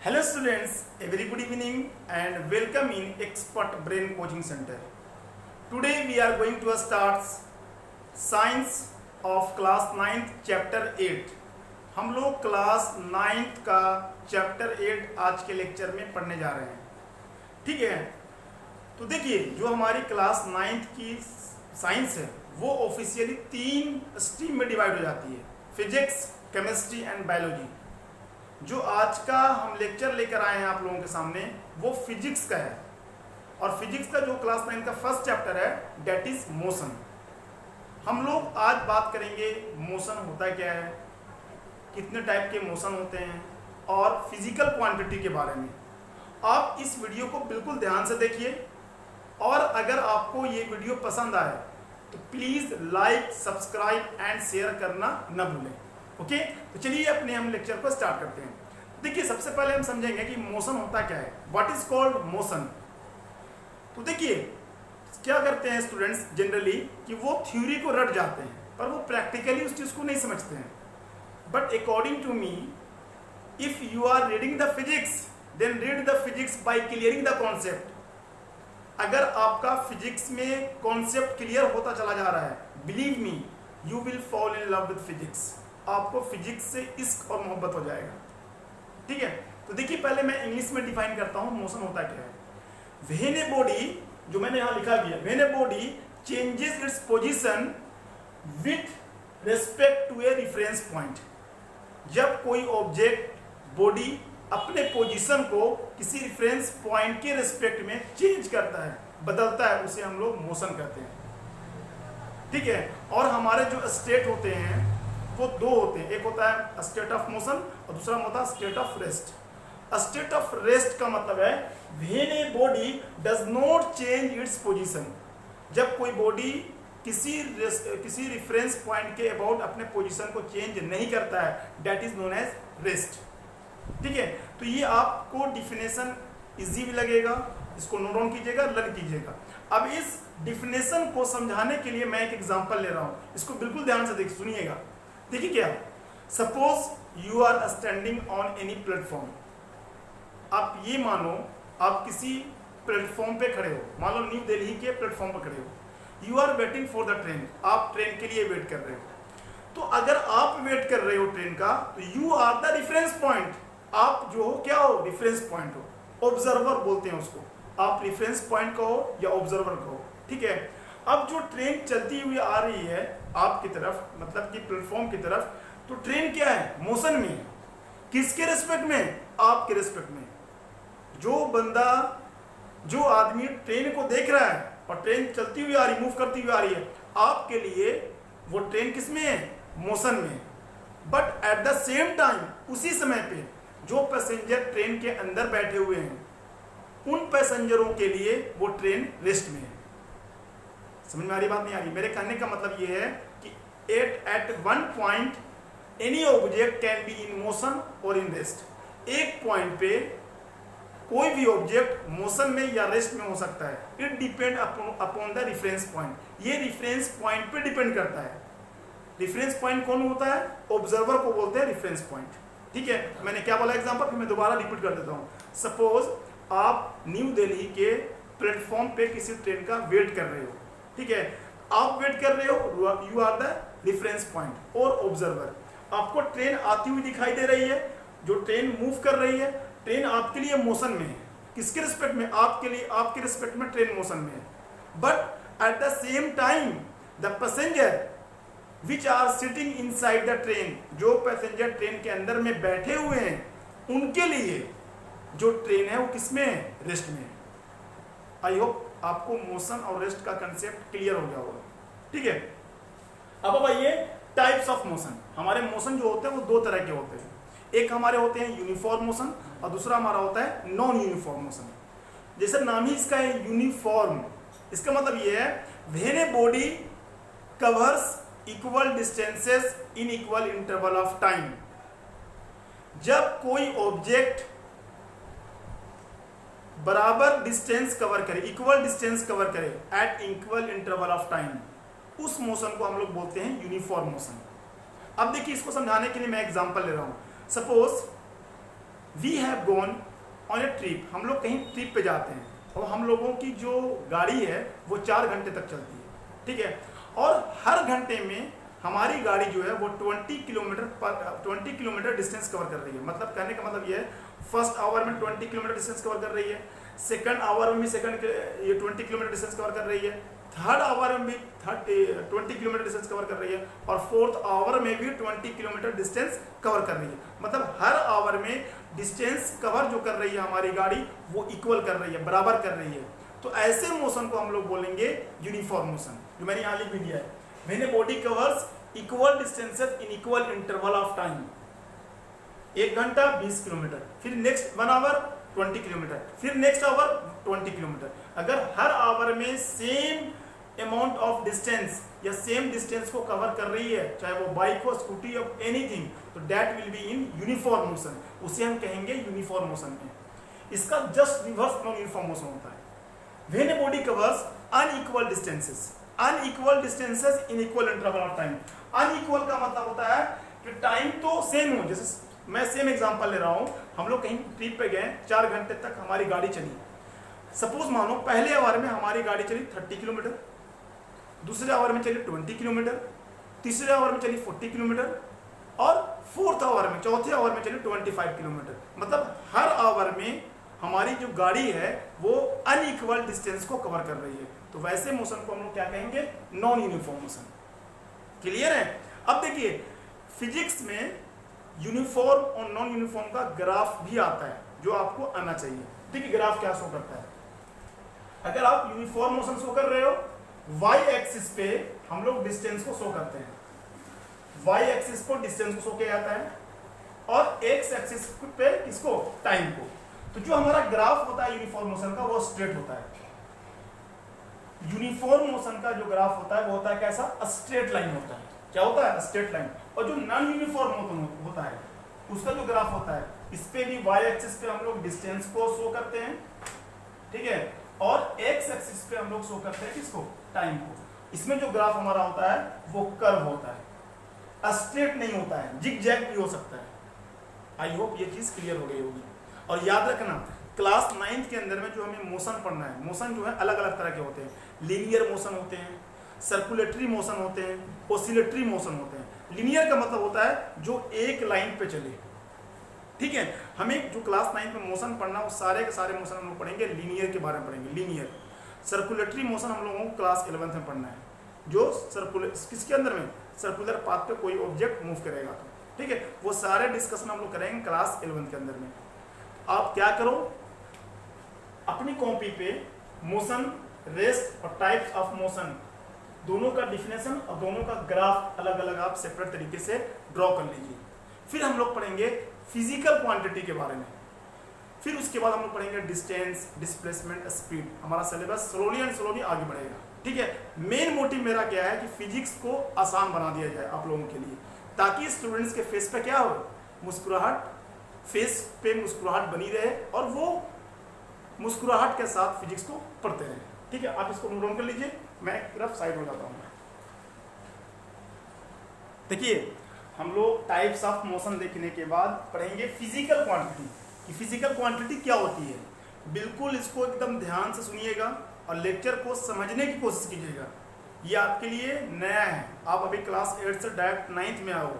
Hello students, a very good evening and welcome in Expert Brain Coaching Center. Today we are going to start Science of Class 9th Chapter 8. हम लोग class 9th का chapter 8 आज के lecture में पढ़ने जा रहे हैं। ठीक है, तो देखिए जो हमारी क्लास 9th की साइंस है वो ऑफिशियली 3 स्ट्रीम में डिवाइड हो जाती है, फिजिक्स, केमिस्ट्री एंड बायोलॉजी। जो आज का हम लेक्चर लेकर आए हैं आप लोगों के सामने वो फिजिक्स का है, और फिजिक्स का जो क्लास 9 का फर्स्ट चैप्टर है डेट इज मोशन। हम लोग आज बात करेंगे मोशन होता क्या है, कितने टाइप के मोशन होते हैं और फिजिकल क्वांटिटी के बारे में। आप इस वीडियो को बिल्कुल ध्यान से देखिए, और अगर आपको ये वीडियो पसंद आए तो please like, subscribe and share करना न भूलें। ओके, तो चलिए अपने हम लेक्चर को स्टार्ट करते हैं। देखिए सबसे पहले हम समझेंगे कि मोशन होता क्या है, व्हाट इज कॉल्ड मोशन। तो देखिए क्या करते हैं स्टूडेंट्स जनरली कि वो थ्योरी को रट जाते हैं पर वो प्रैक्टिकली उस चीज़ को नहीं समझते हैं। But according to me, if you are reading the physics then read the physics by clearing the concept. अगर आपका फिजिक्स में कॉन्सेप्ट क्लियर होता चला जा रहा है, believe me you will fall in love with physics. आपको फिजिक्स से इश्क और मोहब्बत हो जाएगा। ठीक है, तो देखिए पहले मैं इंग्लिश में डिफाइन करता हूं मोशन होता क्या है। व्हेन ए बॉडी, जो मैंने यहां लिखा गया, when a body changes its position with respect to a reference point. जब कोई ऑब्जेक्ट बॉडी अपने पोजीशन को किसी रेफरेंस पॉइंट के रेस्पेक्ट में चेंज करता है, बदलता है, उसे हम लोग मोशन कहते हैं। ठीक है, और हमारे जो स्टेट होते हैं वो दो होते हैं, एक होता है स्टेट ऑफ मोशन और दूसरा होता है state of rest. State of rest का मतलब है when a body does not change its position. जब कोई बॉडी किसी रेफरेंस पॉइंट के अबाउट अपने पोजीशन को चेंज नहीं करता है, that is known as rest. ठीक है, तो ये आपको डिफिनेशन इजी भी लगेगा, इसको नोट डाउन कीजिएगा, लर्न कीजिएगा। अब इस डिफिनेशन को समझाने के लिए मैं एक एग्जांपल ले रहा हूं, इसको बिल्कुल ध्यान से देखिए, सुनिएगा। देखिए क्या, suppose you are standing on any platform. आप ये मानो आप किसी प्लेटफॉर्म पे खड़े हो, मान लो न्यू दिल्ली के प्लेटफॉर्म पे खड़े हो, you are waiting for the train, आप ट्रेन के लिए वेट कर रहे हो। तो अगर आप वेट कर रहे हो ट्रेन का, तो you are the reference point. आप जो हो क्या हो, रेफरेंस पॉइंट हो, ऑब्जर्वर बोलते हैं उसको। आप रेफरेंस पॉइंट कहो या ऑब्जर्वर कहो। ठीक है, अब जो ट्रेन चलती हुई आ रही है आपकी तरफ, मतलब कि प्लेटफॉर्म की तरफ, तो ट्रेन क्या है, मोशन में है। किसके रिस्पेक्ट में, आपके रिस्पेक्ट में। जो बंदा, जो आदमी ट्रेन को देख रहा है और ट्रेन चलती हुई आ रही, मूव करती हुई आ रही है, आपके लिए वो ट्रेन किस में है, मोशन में है। But at the same time उसी समय पे जो पैसेंजर ट्रेन के अंदर बैठे हुए हैं, उन पैसेंजरों के लिए वो ट्रेन रेस्ट में है। समझ में आ रही बात, नहीं आ रही? मेरे कहने का मतलब ये है कि at one point any object can be in motion और इन रेस्ट। एक पॉइंट पे कोई भी ऑब्जेक्ट मोशन में या रेस्ट में हो सकता है। It depend upon the reference point. ये रेफरेंस पॉइंट पे डिपेंड करता है। रेफरेंस पॉइंट कौन होता है, ऑब्जर्वर को बोलते हैं रेफरेंस पॉइंट। ठीक है, मैंने क्या बोला एग्जांपल, फिर मैं दोबारा रिपीट कर देता हूँ। सपोज आप न्यू दिल्ली के प्लेटफॉर्म पे किसी ट्रेन का वेट कर रहे हो। ठीक है, आप वेट कर रहे हो, you are the reference point और ऑब्जर्वर। आपको ट्रेन आती हुई दिखाई दे रही है, जो ट्रेन मूव कर रही है, ट्रेन आपके लिए मोशन में है। किसके रिस्पेक्ट में, आपके लिए, आपके रिस्पेक्ट में ट्रेन मोशन में है। But at the same time the passenger which are sitting inside the train, जो पैसेंजर ट्रेन के अंदर में बैठे हुए हैं, उनके लिए जो ट्रेन है वो किसमें है, रेस्ट में है। आई होप आपको मोशन और रेस्ट का कंसेप्ट क्लियर हो गया होगा। ठीक है, अब आइए टाइप्स ऑफ मोशन। हमारे मोशन जो होते हैं वो दो तरह के होते हैं। एक हमारे होते हैं यूनिफॉर्म मोशन और दूसरा हमारा होता है नॉन यूनिफॉर्म मोशन। जैसे नाम ही इसका है यूनिफॉर्म, इसका मतलब ये है when a body covers equal distances in equal interval of time. जब कोई ऑब्जेक्ट बराबर डिस्टेंस कवर करे, इक्वल डिस्टेंस कवर करे at equal interval of time, उस मोशन को हम लोग बोलते हैं यूनिफॉर्म मोशन। अब देखिए इसको समझाने के लिए मैं एग्जांपल ले रहा हूं। Suppose we have gone on a trip, हम लोग कहीं ट्रिप पे जाते हैं और हम लोगों की जो गाड़ी है वो 4 घंटे तक चलती है, ठीक है, और हर घंटे में हमारी गाड़ी जो है वो 20 किलोमीटर डिस्टेंस कवर कर रही है। मतलब कहने का मतलब ये है, फर्स्ट आवर में 20 किलोमीटर डिस्टेंस कवर कर रही है, सेकंड आवर में भी ये 20 किलोमीटर डिस्टेंस कवर कर रही है, थर्ड आवर में भी 20 किलोमीटर डिस्टेंस कवर कर रही है, और फोर्थ आवर में भी 20 किलोमीटर डिस्टेंस कवर कर रही है। मतलब हर आवर में डिस्टेंस कवर जो कर रही है हमारी गाड़ी वो इक्वल कर रही है, बराबर कर रही है। तो ऐसे मोशन को हम लोग बोलेंगे यूनिफॉर्म मोशन, जो मैंने यहाँ लिख भी दिया है। When a body covers equal distances in equal interval of time, 1 घंटा 20 किलोमीटर, फिर नेक्स्ट 1 आवर 20 किलोमीटर, फिर नेक्स्ट आवर 20 किलोमीटर। अगर हर आवर में सेम अमाउंट ऑफ डिस्टेंस या सेम डिस्टेंस को कवर कर रही है, चाहे वो बाइक हो, स्कूटी हो, एनीथिंग, तो that will be in uniform motion, उसे हम कहेंगे यूनिफॉर्म मोशन में। इसका just reverse non uniform motion होता है। When a body covers unequal distances in equal interval of time. Unequal का मतलब होता है कि टाइम तो सेम हो, जैसे मैं सेम एग्जांपल ले रहा हूं, हम लोग कहीं ट्रिप पे गए, 4 घंटे तक हमारी गाड़ी चली। सपोज मानो पहले आवर में हमारी गाड़ी चली 30 किलोमीटर, दूसरे आवर में चली 20 किलोमीटर, तीसरे आवर में चली 40 किलोमीटर, और फोर्थ आवर में, चौथे आवर में चली 25 किलोमीटर। मतलब हर आवर में हमारी जो गाड़ी है वो अनइक्वल डिस्टेंस को कवर कर रही है। तो वैसे मोशन को हम लोग क्या कहेंगे? Non uniform motion. क्लियर है? अब देखिए, फिजिक्स में यूनिफॉर्म और नॉन यूनिफॉर्म का ग्राफ भी आता है जो आपको आना चाहिए। देखिए ग्राफ क्या शो करता है। अगर आप यूनिफॉर्म मोशन शो कर रहे हो, वाई एक्सिस पे हम लोग डिस्टेंस को शो करते हैं, वाई एक्सिस को डिस्टेंस को शो किया जाता है, और एक्स एक्सिस पे किसको? टाइम को। तो जो हमारा ग्राफ होता है यूनिफॉर्म मोशन का वो स्ट्रेट होता है। यूनिफॉर्म मोशन का जो ग्राफ होता है वो होता है कैसा? स्ट्रेट लाइन होता है। क्या होता है? Straight line. और जो नॉन यूनिफॉर्म होता है उसका जो ग्राफ होता है, इस पे भी वाई एक्सिस पे हम लोग डिस्टेंस को शो करते हैं, ठीक है, और एक्स एक्सिस पे हम लोग शो करते हैं किसको? टाइम को। इसमें जो ग्राफ हमारा होता है वो कर्व होता है, स्ट्रेट नहीं होता है, जिग जैग भी हो सकता है। आई होप ये चीज क्लियर हो गई होगी। और याद रखना, क्लास 9th के अंदर में जो हमें मोशन पढ़ना है, मोशन जो है अलग अलग तरह के होते हैं। लीनियर मोशन होते हैं, सर्कुलेटरी मोशन होते हैं, ओसिलेटरी मोशन होते हैं। लीनियर का मतलब होता है जो एक लाइन पे चले, ठीक है। हमें जो क्लास 9th में मोशन पढ़ना, वो सारे के सारे मोशन हम लोग पढ़ेंगे लीनियर के बारे में पढ़ेंगे। लीनियर। सर्कुलेटरी मोशन हम लोगों को क्लास 11th में पढ़ना है, जो सर्कुलर किसके अंदर में? सर्कुलर पाथ पे कोई ऑब्जेक्ट मूव करेगा तो, ठीक है। वो सारे डिस्कशन हम लोग करेंगे क्लास 11th के अंदर में। आप क्या करो, अपनी कॉपी पे मोशन, रेस्ट और टाइप्स ऑफ मोशन दोनों का डिफिनेशन और दोनों का ग्राफ अलग अलग आप सेपरेट तरीके से ड्रॉ कर लीजिए। फिर हम लोग पढ़ेंगे फिजिकल क्वांटिटी के बारे में। फिर उसके बाद हम लोग पढ़ेंगे डिस्टेंस, डिस्प्लेसमेंट, स्पीड। हमारा सिलेबस स्लोली एंड स्लोली आगे बढ़ेगा, ठीक है। मेन मोटिव मेरा क्या है कि फिजिक्स को आसान बना दिया जाए आप लोगों के लिए, ताकि स्टूडेंट्स के फेस पे क्या हो? मुस्कुराहट, फेस पे मुस्कुराहट बनी रहे और वो मुस्कुराहट के साथ फिजिक्स को पढ़ते रहे, ठीक है। आप इसको नोट डाउन कर लीजिए, मैं एक तरफ साइड हो जाता हूँ। देखिए, हम लोग टाइप्स ऑफ मोशन देखने के बाद पढ़ेंगे फिजिकल क्वांटिटी कि फिजिकल क्वांटिटी क्या होती है। बिल्कुल इसको एकदम ध्यान से सुनिएगा और लेक्चर को समझने की कोशिश कीजिएगा। ये आपके लिए नया है, आप अभी क्लास 8 से डायरेक्ट 9th में आओ।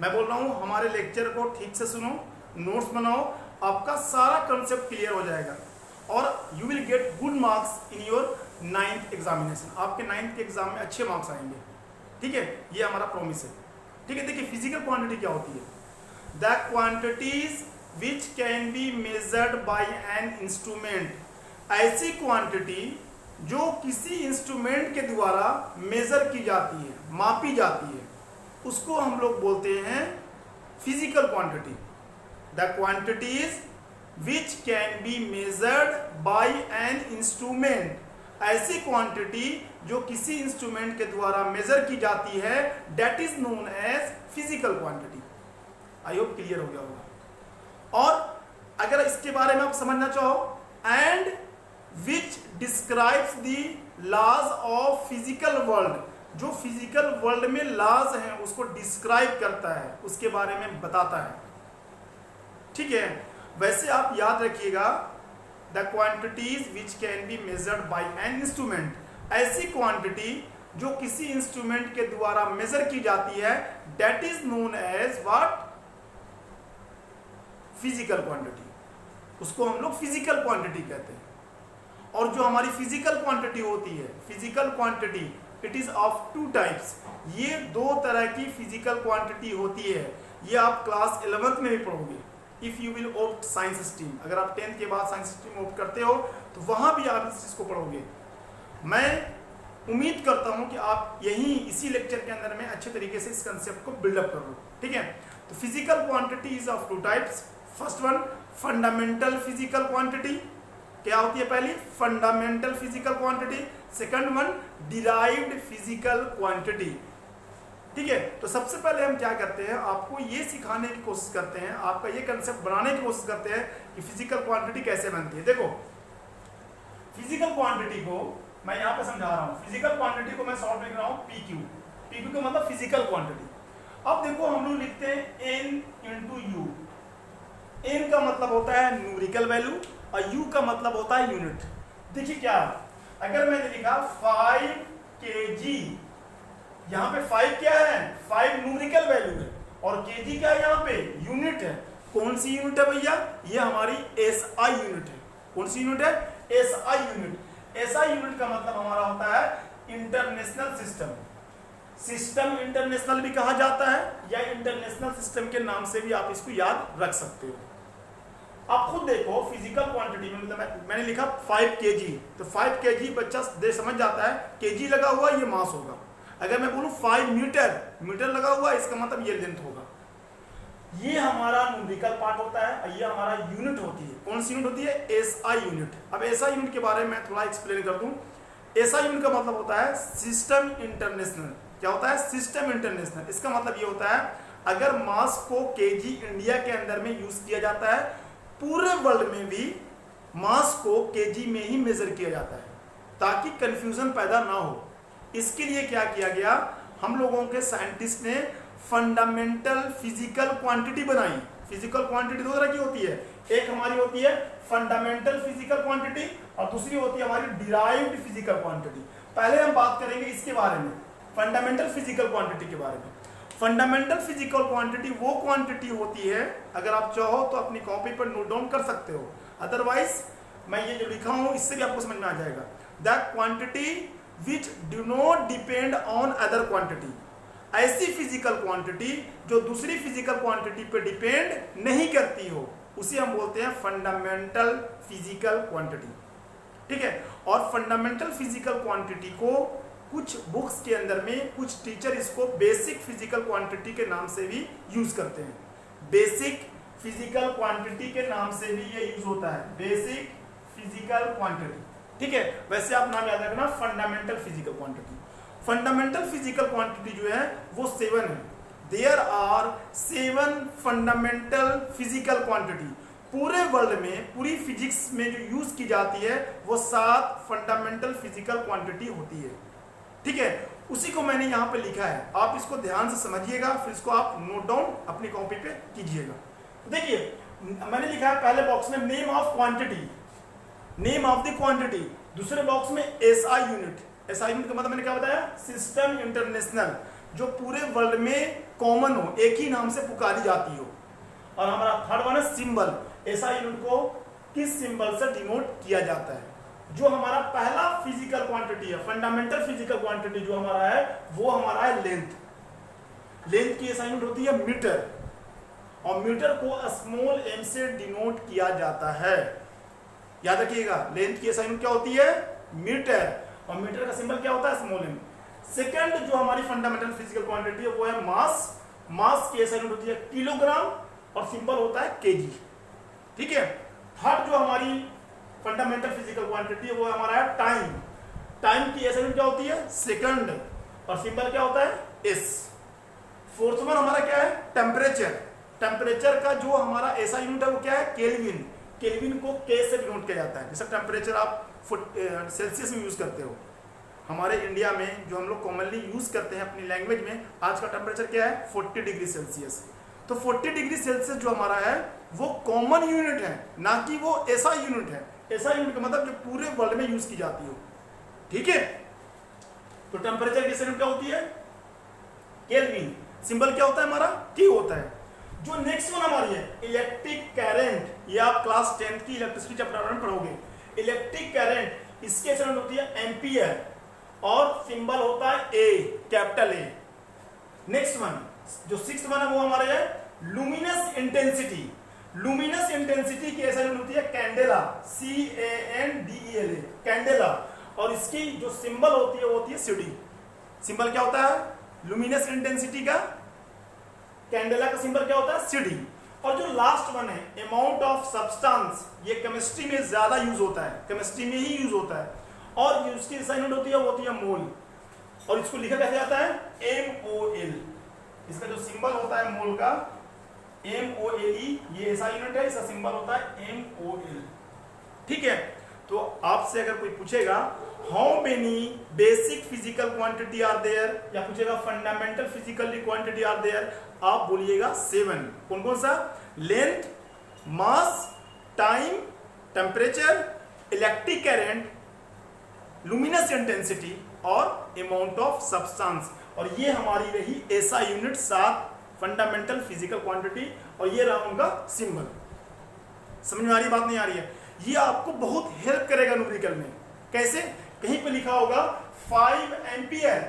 मैं बोल रहा हूँ हमारे लेक्चर को ठीक से सुनो, नोट्स बनाओ, आपका सारा कंसेप्ट क्लियर हो जाएगा और you will get good marks in your 9th examination. आपके 9th के एग्जाम में अच्छे मार्क्स आएंगे, ठीक है। ये हमारा प्रॉमिस है, ठीक है। देखिए फिजिकल क्वांटिटी क्या होती है? The quantities which can be measured by an instrument. ऐसी क्वांटिटी जो किसी इंस्ट्रूमेंट के द्वारा मेजर की जाती है, मापी जाती है, उसको हम लोग बोलते हैं physical quantity. The quantities which can be measured by an instrument. ऐसी क्वांटिटी जो किसी इंस्ट्रूमेंट के द्वारा मेजर की जाती है, that is known as physical quantity. I hope clear हो गया होगा। और अगर इसके बारे में आप समझना चाहो, and which describes the laws of physical world. जो फिजिकल वर्ल्ड में लॉज हैं उसको डिस्क्राइब करता है, उसके बारे में बताता है, ठीक है। वैसे आप याद रखिएगा, the quantities which can be measured by an instrument, ऐसी क्वांटिटी जो किसी इंस्ट्रूमेंट के द्वारा मेजर की जाती है, that is known as what, physical quantity, उसको हम लोग फिजिकल क्वांटिटी कहते हैं। और जो हमारी फिजिकल क्वांटिटी होती है, physical quantity it is of two types, ये दो तरह की फिजिकल क्वांटिटी होती है। ये आप क्लास 11th में भी पढ़ोगे, if you will opt science stream, अगर आप 10th के बाद साइंस स्ट्रीम ऑप्ट करते हो तो वहां भी आप इस चीज को पढ़ोगे। मैं उम्मीद करता हूं कि आप यही इसी लेक्चर के अंदर में अच्छे तरीके से इस कंसेप्ट को बिल्डअप कर लो, ठीक है। तो physical quantity is of two types. First one, fundamental physical quantity, क्या होती है पहली, fundamental physical quantity. Second one, derived physical quantity, ठीक है। तो सबसे पहले हम क्या करते हैं, आपको ये सिखाने की कोशिश करते हैं, आपका ये कंसेप्ट बनाने की कोशिश करते हैं कि फिजिकल क्वांटिटी कैसे बनती है। देखो, फिजिकल क्वांटिटी को मैं यहाँ पे समझा रहा हूँ, फिजिकल क्वांटिटी को मैं शॉर्ट लिख रहा हूँ PQ, PQ का मतलब फिजिकल क्वांटिटी। अब देखो हम लोग लिखते हैं N इंटू यू, N का मतलब होता है न्यूमेरिकल वैल्यू और U का मतलब होता है यूनिट। देखिए क्या, अगर मैंने लिखा 5 kg, यहाँ पे 5 क्या है, 5 न्यूमेरिकल वैल्यू है और kg क्या है, यहाँ पे यूनिट है। कौन सी यूनिट है भैया, ये हमारी SI यूनिट है। कौन सी यूनिट है, SI यूनिट। SI यूनिट का मतलब हमारा होता है इंटरनेशनल सिस्टम, सिस्टम इंटरनेशनल भी कहा जाता है, या इंटरनेशनल सिस्टम के नाम से भी आप इसको याद रख सकते हो। आप खुद देखो फिजिकल क्वांटिटी में, मतलब मैंने लिखा 5 kg, तो 5 kg बच्चा दे समझ जाता है, kg लगा हुआ ये मास होगा। अगर मैं बोलूं 5 मीटर, मीटर लगा हुआ इसका मतलब ये लेंथ होगा। ये हमारा न्यूमेरिकल पार्ट होता है और ये हमारा यूनिट होती है। कौन सी यूनिट होती है, SI यूनिट। अब SI यूनिट के बारे में मैं थोड़ा एक्सप्लेन कर दूं। SI यूनिट का मतलब होता है सिस्टम इंटरनेशनल। क्या होता है, सिस्टम इंटरनेशनल। इसका मतलब ये होता है अगर मास को kg इंडिया के अंदर में यूज किया जाता है, पूरे वर्ल्ड में भी मास को kg में ही मेजर किया जाता है, ताकि कंफ्यूजन पैदा ना हो। इसके लिए क्या किया गया, हम लोगों के साइंटिस्ट ने फंडामेंटल फिजिकल क्वांटिटी बनाई। फिजिकल क्वांटिटी दो तरह की होती है, एक हमारी होती है फंडामेंटल फिजिकल क्वांटिटी और दूसरी होती है हमारी डिराइव्ड फिजिकल क्वांटिटी। पहले हम बात करेंगे इसके बारे में, फंडामेंटल फिजिकल क्वांटिटी के बारे में। फंडामेंटल फिजिकल क्वांटिटी वो क्वांटिटी होती है, अगर आप चाहो तो अपनी कॉपी पर नोट डाउन कर सकते हो, अदरवाइज मैं ये जो लिखा हूं इससे भी आपको समझ में आ जाएगा। The quantity which do not depend on other quantity, ऐसी फिजिकल क्वांटिटी जो दूसरी फिजिकल क्वांटिटी पे डिपेंड नहीं करती हो, उसे हम बोलते हैं फंडामेंटल फिजिकल क्वांटिटी, ठीक है। और फंडामेंटल फिजिकल क्वांटिटी को कुछ बुक्स के अंदर में कुछ टीचर इसको बेसिक फिजिकल क्वांटिटी के नाम से भी यूज करते हैं। बेसिक फिजिकल क्वांटिटी के नाम से भी ये यूज होता है, बेसिक फिजिकल क्वांटिटी, ठीक है। वैसे आप नाम याद रखना, fundamental physical quantity. Fundamental physical quantity जो है वो 7 है। There are 7 fundamental physical quantity. पूरे वर्ल्ड में, पूरी फिजिक्स में जो यूज की जाती है वो 7 फंडामेंटल फिजिकल क्वांटिटी होती है, ठीक है। उसी को मैंने यहाँ पे लिखा है, आप इसको ध्यान से समझिएगा, फिर इसको आप नोट डाउन अपनी कॉपी पे कीजिएगा। तो देखिए मैंने लिखा है पहले बॉक्स में name of quantity, name of the quantity, दूसरे बॉक्स में SI यूनिट। SI यूनिट का मतलब मैंने क्या बताया, सिस्टम इंटरनेशनल, जो पूरे वर्ल्ड में कॉमन हो, एक ही नाम से पुकारी जाती हो। और हमारा थर्ड वन है सिंबल। SI यूनिट को किस सिंबल से डिनोट किया जाता है। जो हमारा पहला फिजिकल क्वांटिटी है, फंडामेंटल फिजिकल क्वांटिटी जो हमारा है वो हमारा है लेंथ। लेंथ की SI यूनिट होती है मीटर, और मीटर को स्मॉल m से डिनोट किया जाता है। याद रखिएगा, लेंथ की SI यूनिट क्या होती है, मीटर, और मीटर का सिंबल क्या होता है, स्मॉल m। सेकंड जो हमारी फंडामेंटल फिजिकल क्वांटिटी है वो है मास। मास की SI यूनिट होती है किलोग्राम और सिंबल होता है kg, ठीक है। थर्ड जो हमारी फंडामेंटल फिजिकल क्वांटिटी है वो हमारा है टाइम। टाइम की SI यूनिट क्या होती है, सेकंड, और सिंबल क्या होता है, s। फोर्थ वन हमारा क्या है, टेम्परेचर। टेम्परेचर का जो हमारा SI यूनिट है वो क्या है, केल्विन। केल्विन को K से डिनोट किया जाता है। जैसे टेम्परेचर आप सेल्सियस में यूज करते हो, हमारे इंडिया में जो हम लोग कॉमनली यूज करते हैं अपनी लैंग्वेज में, आज का टेम्परेचर क्या है, 40 डिग्री सेल्सियस। तो 40 डिग्री सेल्सियस जो हमारा है वो कॉमन यूनिट है, ना कि वो ऐसा यूनिट है। ऐसा यूनिट का मतलब जो पूरे वर्ल्ड में यूज की जाती हो, ठीक है। तो टेम्परेचर की यूनिट क्या होती है? केल्विन। सिंबल क्या होता है हमारा? T होता है। जो नेक्स्ट वन हमारी है इलेक्ट्रिक करंट, ये आप क्लास 10th की इलेक्ट्रिसिटी चैप्टर में पढ़ोगे। इलेक्ट्रिक करंट, इसके यूनिट होती है एम्पियर और सिंबल होता है A, capital A। Next one जो 6th वन है वो हमारे है लुमिनस इंटेंसिटी। लुमिनस इंटेंसिटी की ऐसा यूनिट होती है कैंडेला, CANDELA, कैंडेला। और इसकी जो सिंबल होती है वो होती है CD। सिंबल क्या होता है लुमिनस इंटेंसिटी का? कैंडेला का सिंबल क्या होता है? CD। और जो लास्ट वन है अमाउंट ऑफ सब्सटेंस, ये केमिस्ट्री में ज्यादा यूज होता है, केमिस्ट्री में ही यूज होता है। और उसकी यूनिट होती है वो होती है मोल। और इसको लिखा कैसे जाता है? MOL। इसका जो सिंबल होता है मोल का MOLE, ये ऐसा यूनिट है, इसका सिंबल होता है MOL, ठीक है। तो आपसे अगर कोई पूछेगा how many basic physical quantity are there, या पूछेगा fundamental physical quantity are there, आप बोलिएगा 7। कौन कौन सा? Length, mass, time, temperature, electric current, luminous intensity और अमाउंट ऑफ सब्सटेंस। और ये हमारी रही ऐसा यूनिट 7 फंडामेंटल फिजिकल क्वांटिटी, और ये रहा उनका सिंबल। समझ में आ रही बात? नहीं आ रही है? ये आपको बहुत हेल्प करेगा न्यूमेरिकल में। कैसे? कहीं पे लिखा होगा 5 एम्पियर,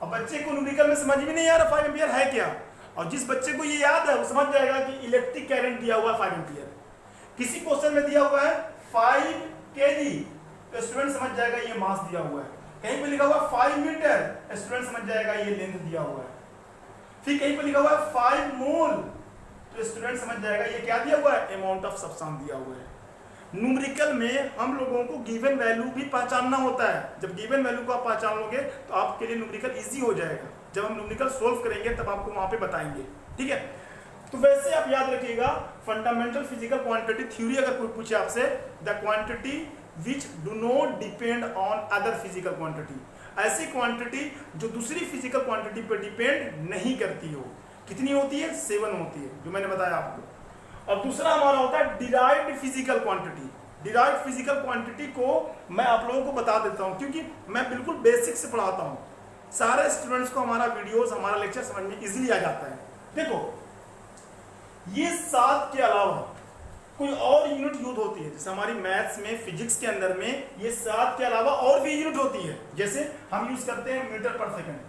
अब बच्चे को न्यूमेरिकल में समझ में नहीं आ रहा 5 एम्पियर है क्या, और जिस बच्चे को ये याद है वो समझ जाएगा कि इलेक्ट्रिक करंट दिया हुआ है 5 एम्पियर। किसी क्वेश्चन में दिया हुआ है 5 kg, तो स्टूडेंट समझ जाएगा ये मास दिया हुआ है। कहीं पे लिखा हुआ 5 मीटर, स्टूडेंट समझ जाएगा ये लेंथ दिया हुआ है। फिर कहीं पे लिखा हुआ है 5 मोल, तो स्टूडेंट समझ जाएगा ये क्या दिया हुआ है? अमाउंट ऑफ सब्सटेंस दिया हुआ है। न्यूमेरिकल में हम लोगों को गिवन वैल्यू भी पहचानना होता है। जब गिवन वैल्यू को आप पहचान लोगे तो आपके लिए न्यूमेरिकल इजी हो जाएगा। जब हम न्यूमेरिकल सोल्व करेंगे तब आपको वहां पे बताएंगे, ठीक है। तो वैसे आप याद रखिएगा फंडामेंटल फिजिकल क्वांटिटी थ्योरी अगर कोई पूछे आपसे, the quantity which do not depend on other physical quantity, ऐसी क्वांटिटी जो दूसरी फिजिकल क्वांटिटी पर डिपेंड नहीं करती हो। कितनी होती है? 7 होती है, जो मैंने बताया आपको। और दूसरा हमारा होता है derived physical quantity. Derived physical quantity को मैं आप लोगों को बता देता हूं, क्योंकि मैं बिल्कुल बेसिक से पढ़ाता हूं। सारे स्टूडेंट्स को हमारा वीडियोस, हमारा लेक्चर समझ में इजीली आ जाता है। देखो, ये 7 के अलावा कोई और यूनिट यूज होती है, जैसे हमारी मैथ्स में, फिजिक्स के अंदर में ये 7 के अलावा और भी यूनिट होती है। जैसे हम यूज करते हैं मीटर पर सेकंड,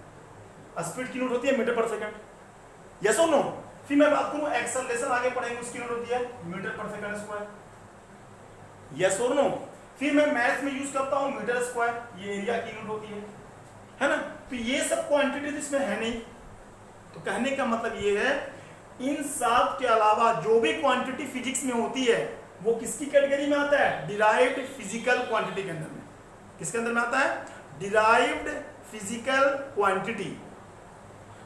स्पीड की यूनिट होती है मीटर पर सेकंड। यस और नो? फिर मैं बात करूं एक्सेलरेशन, आगे पढ़ेंगे, उसकी यूनिट होती है मीटर पर सेकंड स्क्वायर। यस और नो? फिर मैं मैथ्स में यूज करता हूं मीटर स्क्वायर, ये एरिया की यूनिट होती है ना। तो ये सब क्वांटिटी इसमें है नहीं। तो कहने का मतलब ये है इन 7 के अलावा जो भी क्वांटिटी फिजिक्स में होती है वो किसकी कैटेगरी में आता है? डिराइव्ड फिजिकल क्वांटिटी के अंदर में। किसके अंदर में आता है? Derived physical quantity.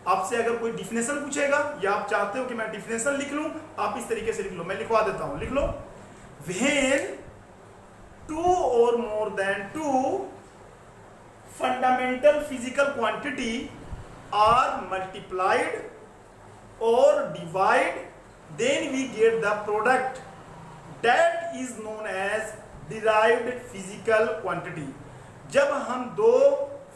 आपसे अगर कोई डिफिनेशन पूछेगा या आप चाहते हो कि मैं डिफिनेशन लिख लूं, आप इस तरीके से लिख लो, मैं लिखवा देता हूं, लिख लो। When 2 or more than 2 fundamental physical quantity are multiplied or divide, then we get the product that is known as derived physical quantity। जब हम दो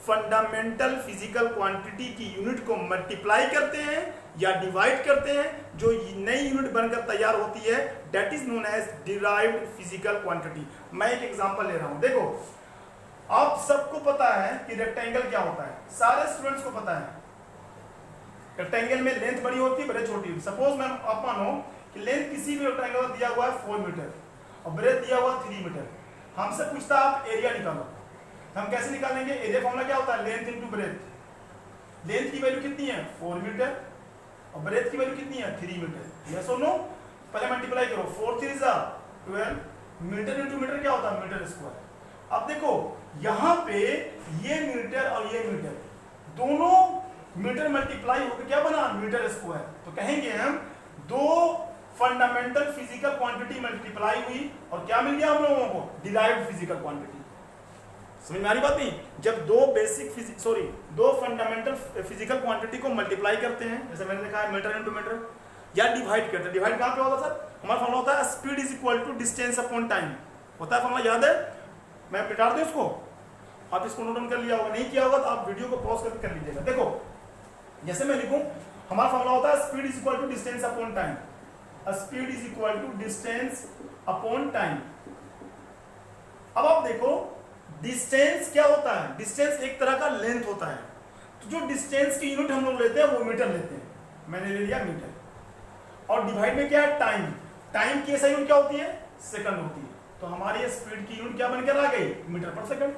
फंडामेंटल फिजिकल क्वांटिटी की यूनिट को मल्टीप्लाई करते हैं या डिवाइड करते हैं, जो नई यूनिट बनकर तैयार होती है, that is known as derived physical quantity. मैं एक एग्जांपल ले रहा हूं। देखो, आप सबको पता है कि रेक्टेंगल क्या होता है, सारे स्टूडेंट्स को पता है। रेक्टेंगल में लेंथ बड़ी होती है, ब्रेथ छोटी होती है। सपोज मैं आप मानो कि लेंथ किसी भी रेक्टेंगल दिया हुआ है 4 मीटर और ब्रेथ दिया हुआ 3 मीटर। हमसे पूछता आप एरिया निकालो, हम कैसे निकालेंगे? एरिया फॉर्मूला क्या होता है? Length into breadth. लेंथ की वैल्यू कितनी है? 4 मीटर और ब्रेथ की वैल्यू कितनी है? 3 मीटर। यस और नो? पहले मल्टीप्लाई करो, 4 3 जा 12, मीटर इनटू मीटर क्या होता है? Metre square. अब देखो यहां पे ये मीटर और ये मीटर दोनों मीटर मल्टीप्लाई होकर क्या बना? Metre square. तो कहेंगे हम दो फंडामेंटल फिजिकल क्वांटिटी मल्टीप्लाई हुई और क्या मिल गया हम लोगों को? Derived physical quantity. समझ में आ रही बात नहीं? जब दो फंडामेंटल फिजिकल क्वांटिटी को मल्टीप्लाई करते हैं, जैसे मैंने लिखा है मीटर इनटू मीटर, या डिवाइड करते हैं। डिवाइड कहाँ पे होता है सर? हमारा फॉर्मूला होता है speed is equal to distance upon time, होता है फॉर्मूला, याद है? मैं मिटा दूं इसको, आप इसको नोट डाउन कर लिया होगा, नहीं किया होगा तो आप वीडियो को पॉज करके कर लीजिएगा। देखो जैसे मैं लिखूं, हमारा फॉर्मूला होता है speed is equal to distance upon time, speed is equal to distance upon time. अब आप देखो डिस्टेंस क्या होता है? डिस्टेंस एक तरह का लेंथ होता है, तो जो डिस्टेंस की यूनिट हम लोग लेते हैं वो मीटर लेते हैं, मैंने ले लिया मीटर। और डिवाइड में क्या है? टाइम। टाइम की ऐसा यूनिट क्या होती है? सेकंड होती है। तो हमारी स्पीड की यूनिट क्या बनकर आ गई? मीटर पर सेकंड।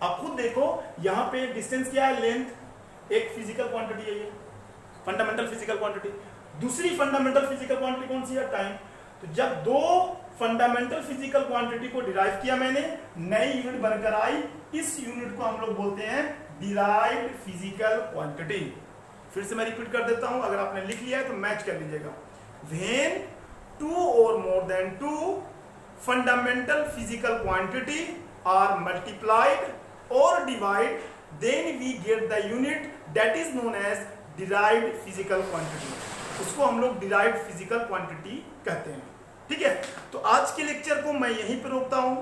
आप खुद देखो यहाँ पे डिस्टेंस क्या है? लेंथ। एक फिजिकल क्वांटिटी है ये, फंडामेंटल फिजिकल क्वांटिटी। दूसरी फंडामेंटल फिजिकल क्वांटिटी कौन सी है? टाइम। तो जब दो फंडामेंटल फिजिकल क्वांटिटी को डिराइव किया मैंने, नई यूनिट बनकर आई, इस यूनिट को हम लोग बोलते हैं डिराइव्ड फिजिकल क्वांटिटी। फिर से मैं रिपीट कर देता हूं, अगर आपने लिख लिया है तो मैच कर लीजिएगा। When two or more than two fundamental physical quantity are multiplied or divide, then we get the unit that is known as derived physical quantity. उसको हम लोग डिराइव्ड फिजिकल क्वांटिटी कहते हैं। ठीक है, तो आज के लेक्चर को मैं यहीं पर रोकता हूं।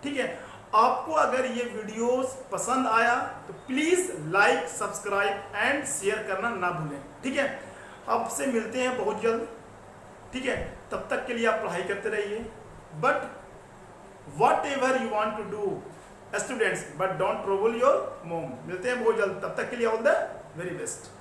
ठीक है, आपको अगर ये वीडियोस पसंद आया तो please like, subscribe and share करना ना भूलें। ठीक है, आपसे मिलते हैं बहुत जल्द। ठीक है, तब तक के लिए आप पढ़ाई करते रहिए, but whatever you want to do students, but don't trouble your mom. मिलते हैं बहुत जल्द, तब तक के लिए ऑल द वेरी बेस्ट।